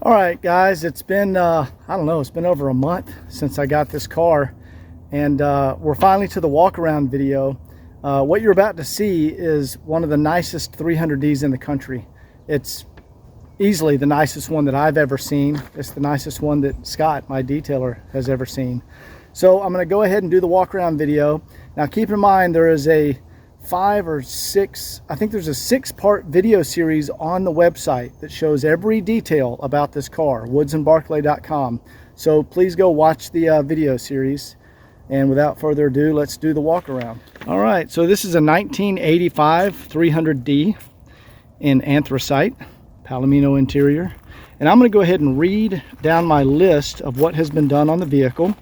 All right, guys, it's been, I don't know, it's been over a month since I got this car, and we're finally to the walk around video. What you're about to see is one of the nicest 300Ds in the country. It's easily the nicest one that I've ever seen. It's the nicest one that Scott, my detailer, has ever seen. So I'm going to go ahead and do the walk around video. Now keep in mind there is a 5 or 6, I think there's a 6-part video series on the website that shows every detail about this car, woodsandbarclay.com. So please go watch the video series. And without further ado, let's do the walk around. All right, so this is a 1985 300D in anthracite, Palomino interior. And I'm going to go ahead and read down my list of what has been done on the vehicle.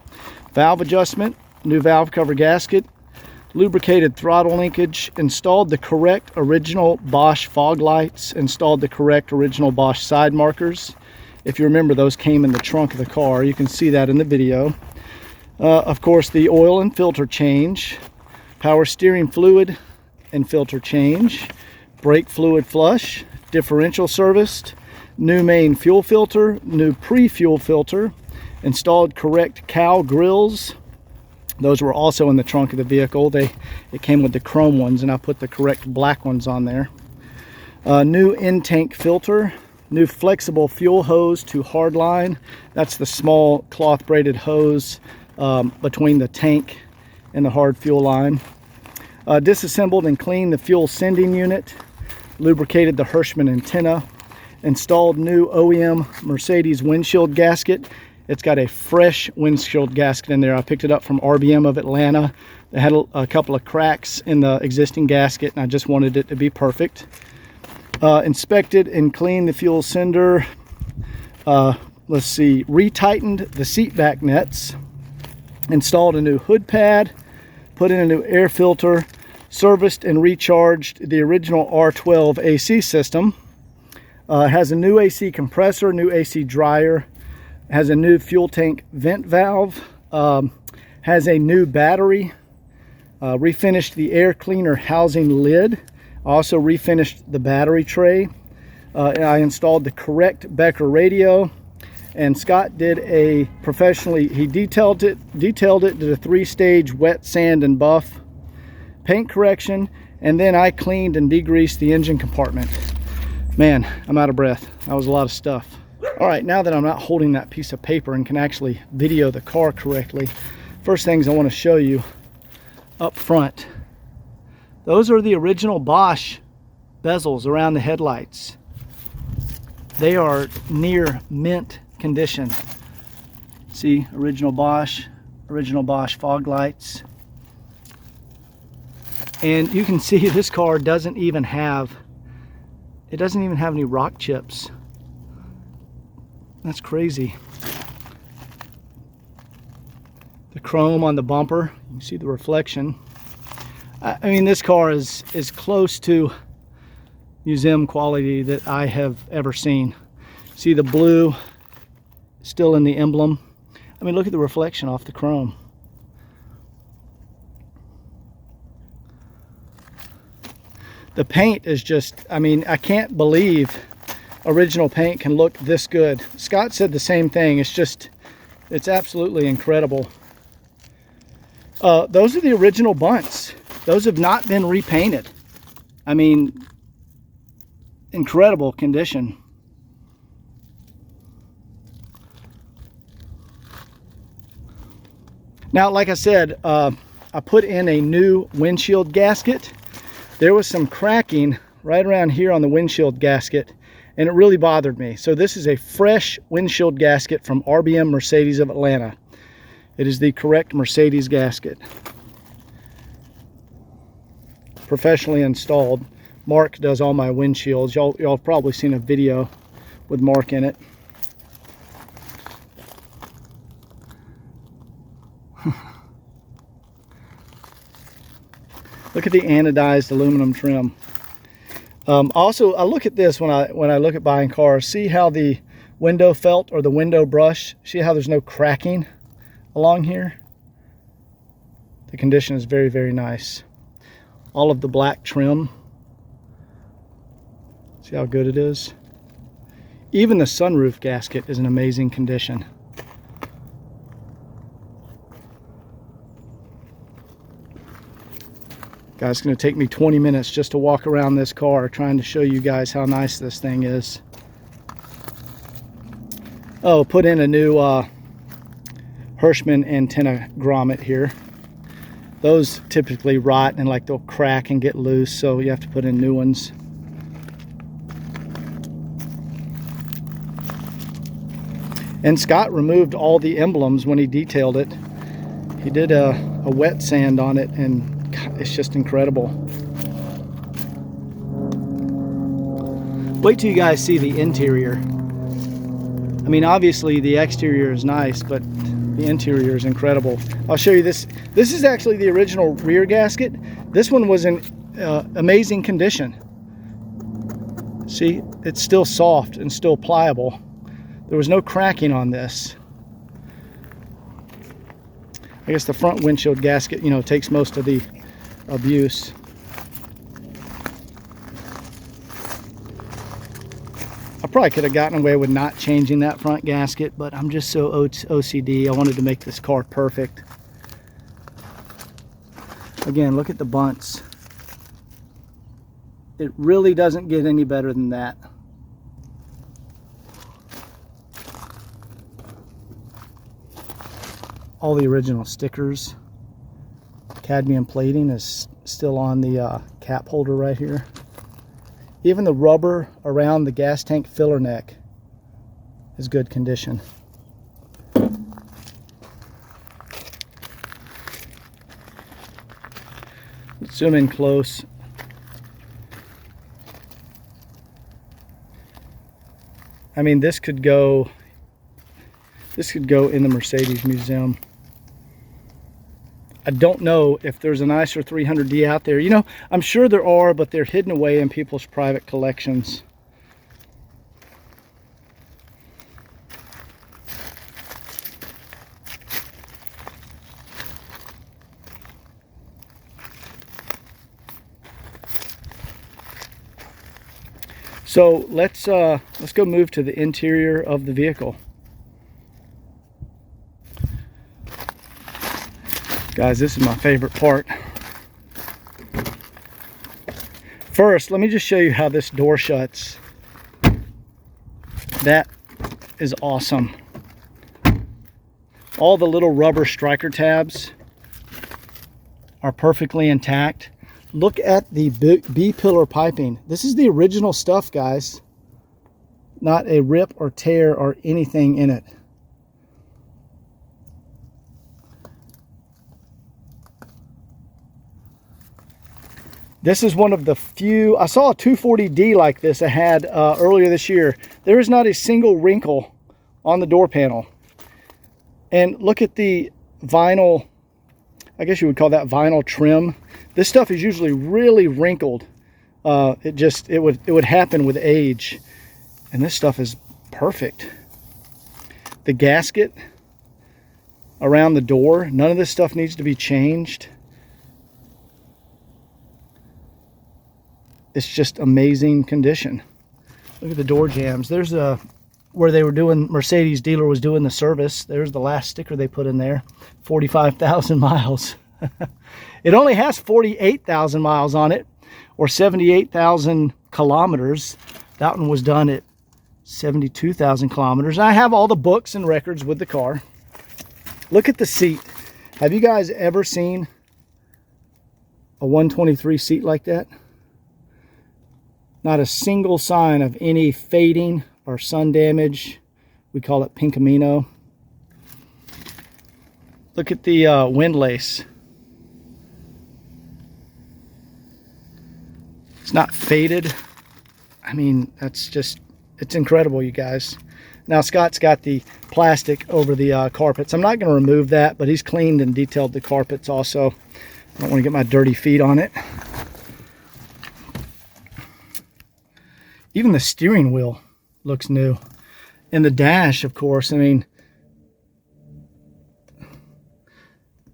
Valve adjustment, new valve cover gasket, lubricated throttle linkage, installed the correct original Bosch fog lights, installed the correct original Bosch side markers. If you remember, those came in the trunk of the car. You can see that in the video. Of course, the oil and filter change, power steering fluid and filter change, brake fluid flush, differential serviced, new main fuel filter, new pre-fuel filter, installed correct cowl grills. Those were also in the trunk of the vehicle. It came with the chrome ones, and I put the correct black ones on there. New in-tank filter, new flexible fuel hose to hardline. That's the small cloth braided hose between the tank and the hard fuel line. Disassembled and cleaned the fuel sending unit, lubricated the Hirschman antenna, installed new OEM Mercedes windshield gasket. It's got a fresh windshield gasket in there. I picked it up from RBM of Atlanta. They had a couple of cracks in the existing gasket, and I just wanted it to be perfect. Inspected and cleaned the fuel sender. Let's see, retightened the seat back nets, installed a new hood pad, put in a new air filter, serviced and recharged the original R12 AC system. Has a new AC compressor, new AC dryer, has a new fuel tank vent valve, has a new battery, refinished the air cleaner housing lid, also refinished the battery tray. I installed the correct Becker radio, and Scott did a professionally, he detailed it, did a 3-stage wet sand and buff, paint correction, and then I cleaned and degreased the engine compartment. Man, I'm out of breath. That was a lot of stuff. All right, now that I'm not holding that piece of paper and can actually video the car correctly, first things I want to show you up front. Those are the original Bosch bezels around the headlights. They are near mint condition. See, original Bosch fog lights. And you can see this car doesn't even have any rock chips. That's crazy. The chrome on the bumper, you can see the reflection. I mean, this car is as close to museum quality that I have ever seen. See the blue still in the emblem. I mean, look at the reflection off the chrome. The paint is just, I mean, I can't believe original paint can look this good. Scott said the same thing. It's absolutely incredible. Those are the original bunts. Those have not been repainted. I mean, incredible condition. Now, like I said, I put in a new windshield gasket. There was some cracking right around here on the windshield gasket, and it really bothered me. So this is a fresh windshield gasket from RBM Mercedes of Atlanta. It is the correct Mercedes gasket. Professionally installed. Mark does all my windshields. Y'all have probably seen a video with Mark in it. Look at the anodized aluminum trim. Also, I look at this when I look at buying cars. See how the window felt or the window brush? See how there's no cracking along here? The condition is very, very nice. All of the black trim. See how good it is? Even the sunroof gasket is in amazing condition. Guys, it's going to take me 20 minutes just to walk around this car trying to show you guys how nice this thing is. Oh, put in a new Hirschman antenna grommet here. Those typically rot and like they'll crack and get loose, so you have to put in new ones. And Scott removed all the emblems when he detailed it. He did a wet sand on it, and it's just incredible. Wait till you guys see the interior. I mean, obviously the exterior is nice, but the interior is incredible. I'll show you this. This is actually the original rear gasket. This one was in amazing condition. See, it's still soft and still pliable. There was no cracking on this. I guess the front windshield gasket, you know, takes most of the abuse. I probably could have gotten away with not changing that front gasket, but I'm just so OCD. I wanted to make this car perfect. Again, look at the bunts. It really doesn't get any better than that. All the original stickers. Cadmium plating is still on the cap holder right here. Even the rubber around the gas tank filler neck is good condition. Let's zoom in close. I mean, this could go in the Mercedes Museum. I don't know if there's a nicer 300D out there. You know, I'm sure there are, but they're hidden away in people's private collections. So let's go move to the interior of the vehicle. Guys, this is my favorite part. First, let me just show you how this door shuts. That is awesome. All the little rubber striker tabs are perfectly intact. Look at the B-pillar piping. This is the original stuff, guys. Not a rip or tear or anything in it. This is one of the few, I saw a 240D like this I had earlier this year. There is not a single wrinkle on the door panel. And look at the vinyl, I guess you would call that vinyl trim. This stuff is usually really wrinkled. It would happen with age. And this stuff is perfect. The gasket around the door, none of this stuff needs to be changed. It's just amazing condition. Look at the door jambs. There's where they were doing, Mercedes dealer was doing the service. There's the last sticker they put in there. 45,000 miles. It only has 48,000 miles on it, or 78,000 kilometers. That one was done at 72,000 kilometers. I have all the books and records with the car. Look at the seat. Have you guys ever seen a 123 seat like that? Not a single sign of any fading or sun damage. We call it Pinkamino. Look at the windlace. It's not faded. I mean, that's just, it's incredible, you guys. Now Scott's got the plastic over the carpets. I'm not going to remove that, but he's cleaned and detailed the carpets also. I don't want to get my dirty feet on it. Even the steering wheel looks new. And the dash, of course, I mean,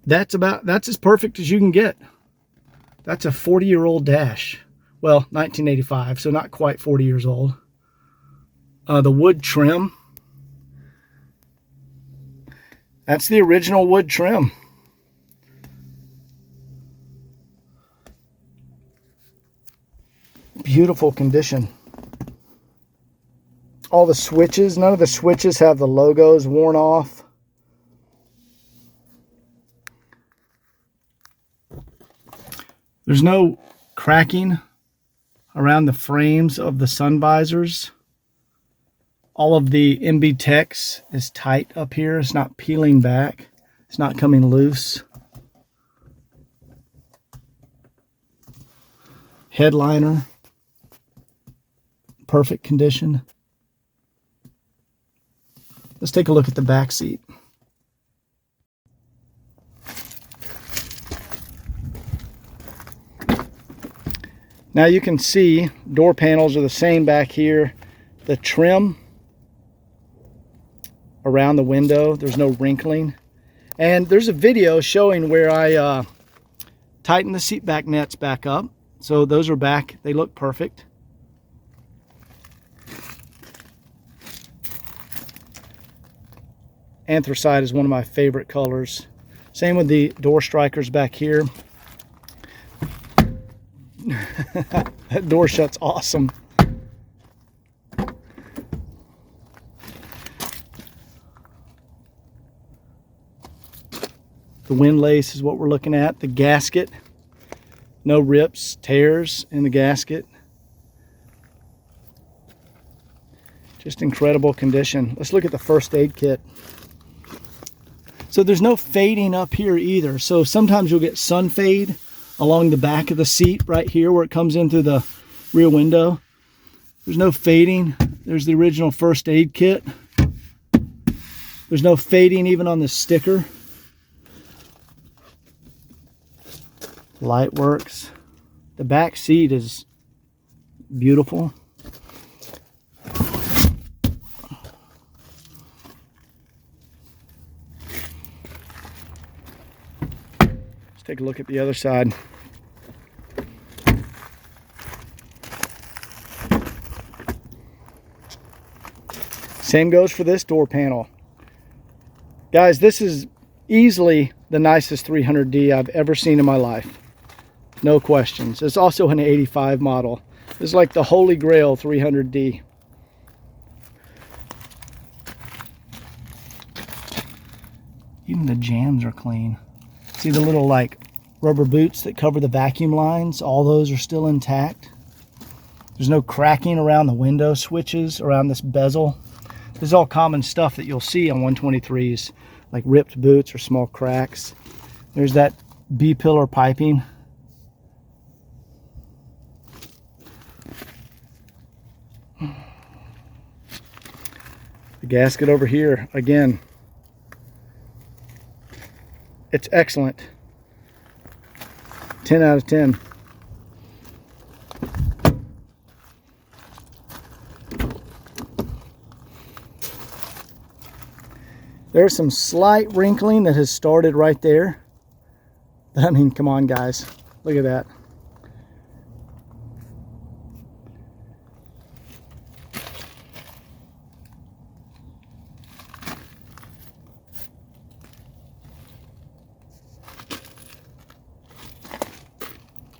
that's as perfect as you can get. That's a 40-year-old dash. Well, 1985, so not quite 40 years old. The wood trim. That's the original wood trim. Beautiful condition. All the switches, none of the switches have the logos worn off. There's no cracking around the frames of the sun visors. All of the MB Tex is tight up here. It's not peeling back. It's not coming loose. Headliner, perfect condition. Let's take a look at the back seat. Now you can see door panels are the same back here. The trim around the window, there's no wrinkling. And there's a video showing where I tighten the seat back nets back up. So those are back, they look perfect. Anthracite is one of my favorite colors. Same with the door strikers back here. That door shut's awesome. The windlace is what we're looking at. The gasket, no rips, tears in the gasket. Just incredible condition. Let's look at the first aid kit. So there's no fading up here either. So sometimes you'll get sun fade along the back of the seat right here where it comes in through the rear window. There's no fading. There's the original first aid kit. There's no fading even on the sticker. Light works. The back seat is beautiful. Let's take a look at the other side. Same goes for this door panel. Guys, this is easily the nicest 300D I've ever seen in my life. No questions. It's also an 85 model. It's like the holy grail 300D. Even the jambs are clean. See the little like rubber boots that cover the vacuum lines? All those are still intact. There's no cracking around the window switches, around this bezel. This is all common stuff that you'll see on 123s, like ripped boots or small cracks. There's that B-pillar piping. The gasket over here, again, it's excellent. 10 out of 10. There's some slight wrinkling that has started right there. But I mean, come on guys, look at that.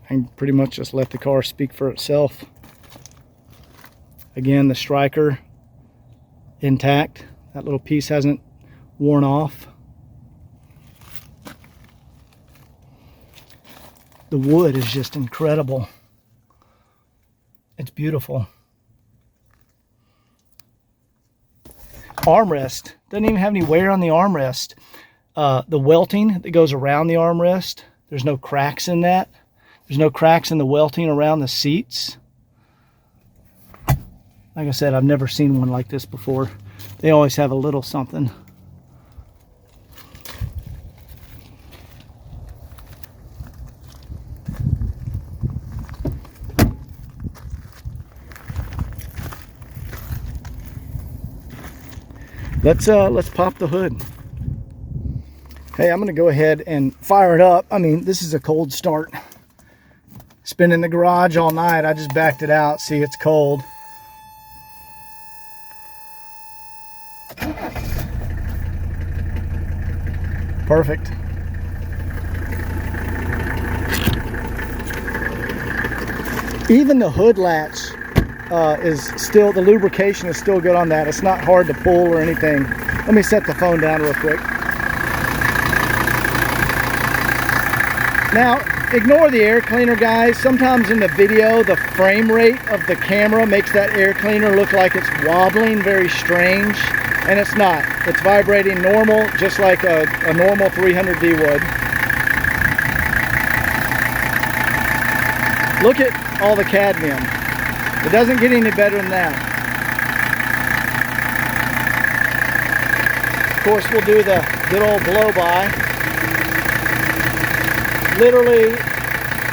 I can pretty much just let the car speak for itself. Again, the striker intact. That little piece hasn't worn off. The wood is just incredible. It's beautiful. Armrest. Doesn't even have any wear on the armrest. The welting that goes around the armrest, there's no cracks in that. There's no cracks in the welting around the seats. Like I said, I've never seen one like this before. They always have a little something. Let's pop the hood. Hey, I'm gonna go ahead and fire it up. I mean, this is a cold start. It's been in the garage all night. I just backed it out. See, it's cold. perfect. Even the hood latch is still, the lubrication is still good on that. It's not hard to pull or anything. Let me set the phone down real quick. Now, ignore the air cleaner, guys. Sometimes in the video, the frame rate of the camera makes that air cleaner look like it's wobbling, very strange, and it's not. It's vibrating normal, just like a normal 300D would. Look at all the cadmium. It doesn't get any better than that. Of course, we'll do the good old blow-by. Literally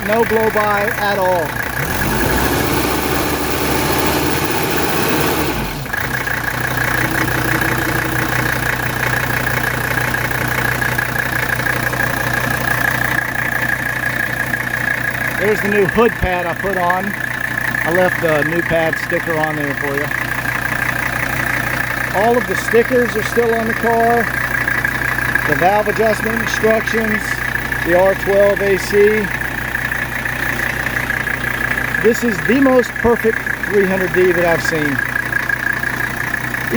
no blow-by at all. There's the new hood pad I put on. I left the new pad sticker on there for you. All of the stickers are still on the car. The valve adjustment instructions, the R12 AC. This is the most perfect 300D that I've seen.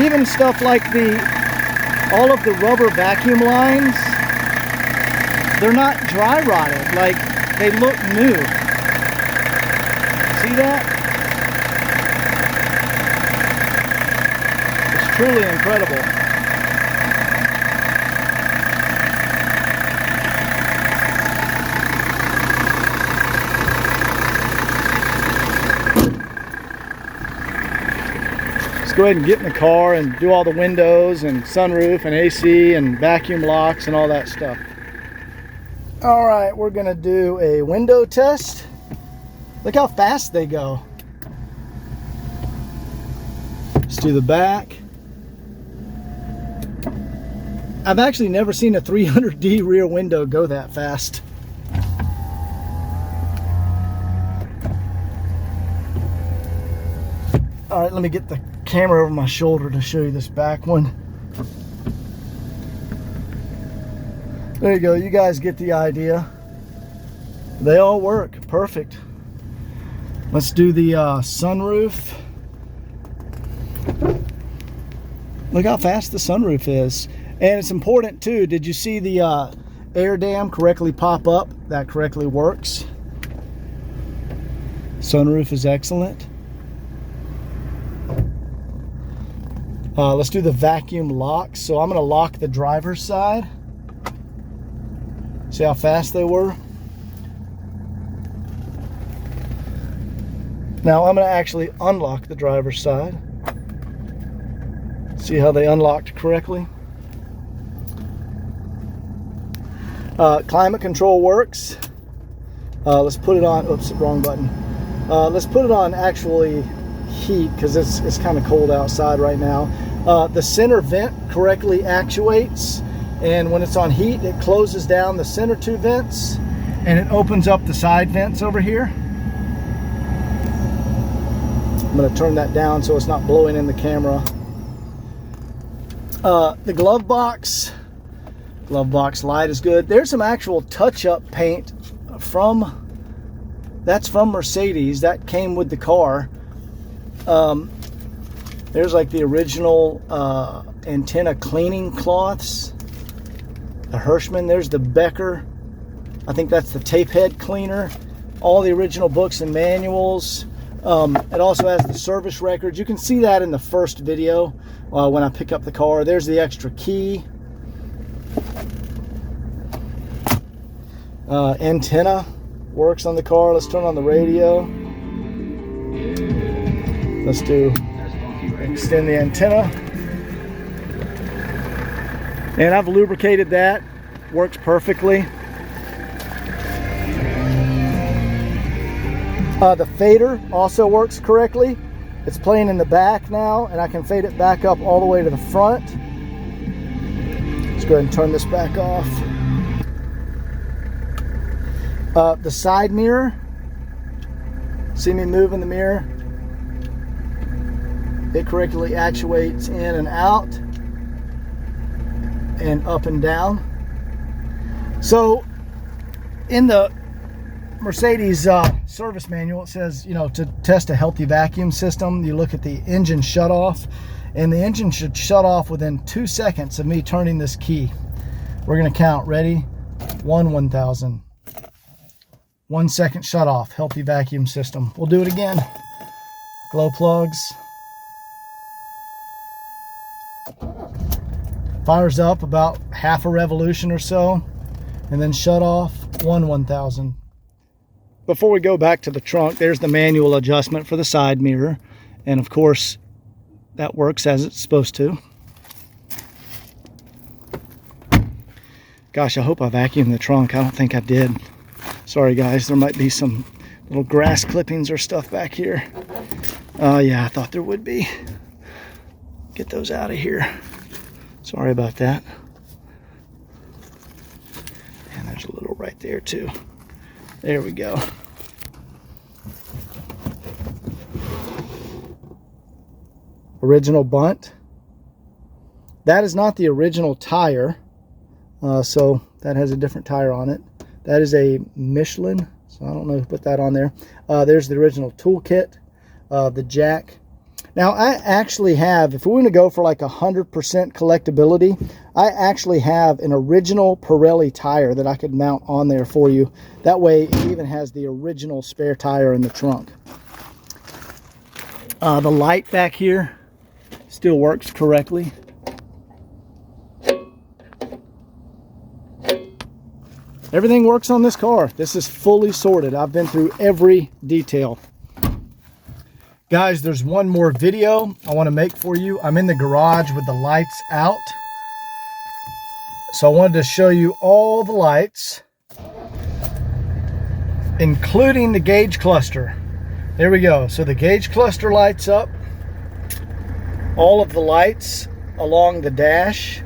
Even stuff like all of the rubber vacuum lines, they're not dry rotted, like they look new. See that? It's truly incredible. Let's go ahead and get in the car and do all the windows and sunroof and AC and vacuum locks and all that stuff. All right, we're gonna do a window test. Look how fast they go. Let's do the back. I've actually never seen a 300D rear window go that fast. All right, let me get the camera over my shoulder to show you this back one. There you go, you guys get the idea. They all work, perfect. Let's do the sunroof. Look how fast the sunroof is. And it's important too, did you see the air dam correctly pop up? That correctly works. Sunroof is excellent. Let's do the vacuum locks. So I'm gonna lock the driver's side. See how fast they were? Now I'm going to actually unlock the driver's side. See how they unlocked correctly? Climate control works. Let's put it on, oops, wrong button. Let's put it on actually heat because it's kind of cold outside right now. The center vent correctly actuates, and when it's on heat it closes down the center two vents and it opens up the side vents over here. I'm going to turn that down so it's not blowing in the camera. The glove box light is good. There's some actual touch-up paint that's from Mercedes. That came with the car. There's like the original antenna cleaning cloths. The Hirschman, there's the Becker. I think that's the tape head cleaner. All the original books and manuals. It also has the service records. You can see that in the first video when I pick up the car. There's the extra key. Antenna works on the car. Let's turn on the radio. Let's extend the antenna. And I've lubricated that. Works perfectly. The fader also works correctly. It's playing in the back now, and I can fade it back up all the way to the front. Let's go ahead and turn this back off. The side mirror. See me moving the mirror? It correctly actuates in and out and up and down. So in the Mercedes service manual, it says, you know, to test a healthy vacuum system, you look at the engine shut off, and the engine should shut off within 2 seconds of me turning this key. We're going to count. Ready? 1,000. 1 second shut off. Healthy vacuum system. We'll do it again. Glow plugs. Fires up about half a revolution or so, and then shut off. 1,000. Before we go back to the trunk, there's the manual adjustment for the side mirror, and of course that works as it's supposed to. Gosh, I hope I vacuumed the trunk. I don't think I did. Sorry guys, there might be some little grass clippings or stuff back here. Yeah, I thought there would be. Get those out of here. Sorry about that. And there's a little right there too. There we go. Original bunt. That is not the original tire. So that has a different tire on it. That is a Michelin, so I don't know who put that on there. There's the original toolkit, the jack. Now I actually have, if we want to go for like 100% collectability, I actually have an original Pirelli tire that I could mount on there for you. That way it even has the original spare tire in the trunk. The light back here still works correctly. Everything works on this car. This is fully sorted. I've been through every detail. Guys, there's one more video I want to make for you. I'm in the garage with the lights out. So I wanted to show you all the lights, including the gauge cluster. There we go. So the gauge cluster lights up. All of the lights along the dash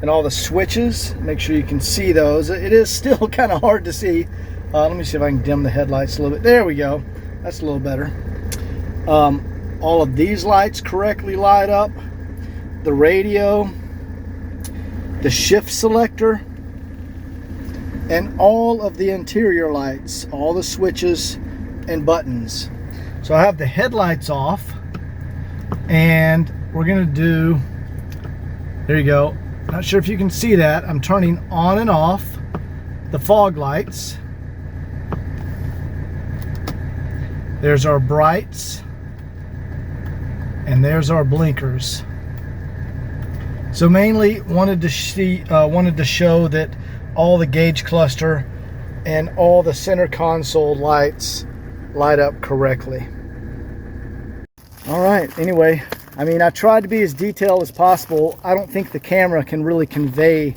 and all the switches. Make sure you can see those. It is still kind of hard to see. Let me see if I can dim the headlights a little bit. There we go. That's a little better. All of these lights correctly light up. The radio, the shift selector, and all of the interior lights, all the switches and buttons. So I have the headlights off, and we're gonna do, there you go. Not sure if you can see that. I'm turning on and off the fog lights. There's our brights, and there's our blinkers. So mainly wanted to show that all the gauge cluster and all the center console lights light up correctly. All right, anyway, I mean, I tried to be as detailed as possible. I don't think the camera can really convey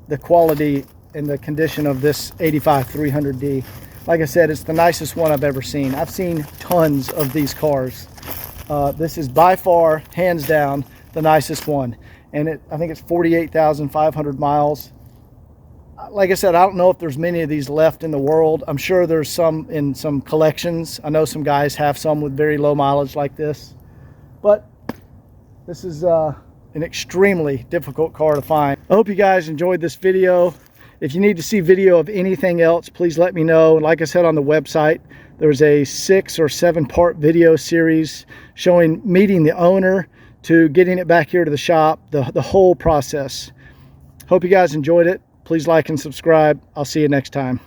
the quality and the condition of this 85 300D. Like I said, it's the nicest one I've ever seen. I've seen tons of these cars. This is by far, hands down, the nicest one. And I think it's 48,500 miles. Like I said, I don't know if there's many of these left in the world. I'm sure there's some in some collections. I know some guys have some with very low mileage like this. But this is an extremely difficult car to find. I hope you guys enjoyed this video. If you need to see video of anything else, please let me know. Like I said on the website, there's a 6 or 7 part video series showing meeting the owner to getting it back here to the shop, the whole process. Hope you guys enjoyed it. Please like and subscribe. I'll see you next time.